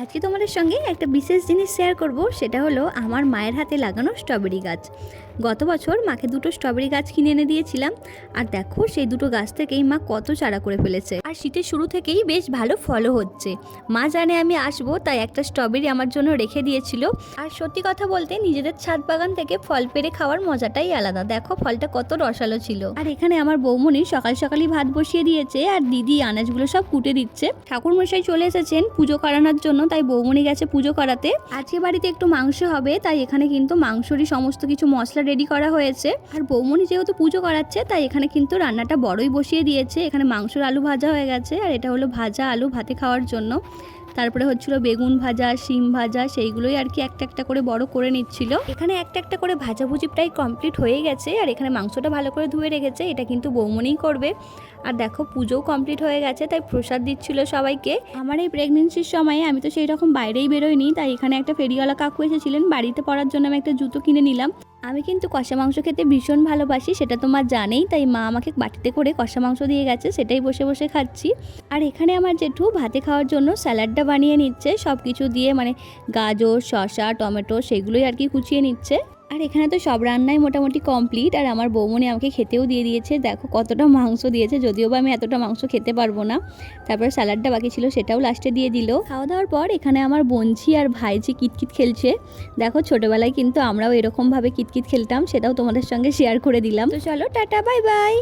আজকে তোমাদের সঙ্গে একটা বিশেষ জিনিস শেয়ার করব, সেটা হলো আমার মায়ের হাতে লাগানো স্ট্রবেরি গাছ। গত বছর মাকে দুটো স্ট্রবেরি গাছ কিনে এনে দিয়েছিলাম, আর দেখো সেই দুটো গাছ থেকেই মা কত চারা করে ফেলেছে, আর শীতের শুরু থেকেই বেশ ভালো ফলও হচ্ছে। মা জানে আমি আসবো, তাই একটা স্ট্রবেরি আমার জন্য রেখে দিয়েছিল। আর সত্যি কথা বলতে নিজেদের ছাদ বাগান থেকে ফল পেড়ে খাওয়ার মজাটাই আলাদা। দেখো ফলটা কত রসালো ছিল। আর এখানে আমার বৌমনি সকাল সকালই ভাত বসিয়ে দিয়েছে, আর দিদি আনাজগুলো সব কুটে দিচ্ছে। ঠাকুরমশাই চলে এসেছেন পুজো করানোর জন্য, তাই বৌমনি গেছে পুজো করাতে। আজকে বাড়িতে একটু মাংস হবে, তাই এখানে কিন্তু মাংসরই সমস্ত কিছু মশলা রেডি করা হয়েছে। আর বৌমনি যেহেতু পুজো করাচ্ছে, তাই এখানে কিন্তু রান্নাটা বড়ই বসিয়ে দিয়েছে। এখানে মাংসর আলু ভাজা হয়ে গেছে, আর এটা হলো ভাজা আলু ভাতে খাওয়ার জন্য। তারপরে হচ্ছিল বেগুন ভাজা, শিম ভাজা, সেইগুলোই আর কি একটা একটা করে বড় করে নিচ্ছিল। এখানে একটা একটা করে ভাজাভুজি প্রায় কমপ্লিট হয়ে গেছে, আর এখানে মাংসটা ভালো করে ধুয়ে রেখেছে। এটা কিন্তু বৌমনিই করবে। আর দেখো পুজোও কমপ্লিট হয়ে গেছে, তাই প্রসাদ দিচ্ছিল সবাইকে। আমার এই প্রেগনেন্সির সময়ে আমি তো সেই রকম বাইরেই বেরোইনি, তাই এখানে একটা ফেরিওয়ালা কাকু এসেছিলেন বাড়িতে পড়ার জন্য। আমি একটা জুতো কিনে নিলাম। আমি কিন্তু কষা মাংস খেতে ভীষণ ভালোবাসি, সেটা তোমার জানেই। তাই মা আমাকে বাটিতে করে কষা মাংস দিয়ে গেছে, সেটাই বসে বসে খাচ্ছি। আর এখানে আমার জেঠু ভাতে খাওয়ার জন্য স্যালাডটা বানিয়ে নিচ্ছে, সব কিছু দিয়ে, মানে গাজর, শসা, টমেটো, সেগুলোই আর কি কুচিয়ে নিচ্ছে। আর এখানে তো সব রান্নাই মোটামুটি কমপ্লিট, আর আমার বৌমনি আমাকে খেতেও দিয়ে দিয়েছে। দেখো কতটা মাংস দিয়েছে, যদিও বা আমি এতটা মাংস খেতে পারবো না। তারপর স্যালাডটা বাকি ছিল, সেটাও লাস্টে দিয়ে দিল। খাওয়া দাওয়ার পর এখানে আমার বোনঝি আর ভাইঝি কিতকিত খেলছে। দেখো ছোটবেলায় কিন্তু আমরাও এরকমভাবে কিতকিত খেলতাম, সেটাও তোমাদের সঙ্গে শেয়ার করে দিলাম। তো চলো টাটা, বাই বাই।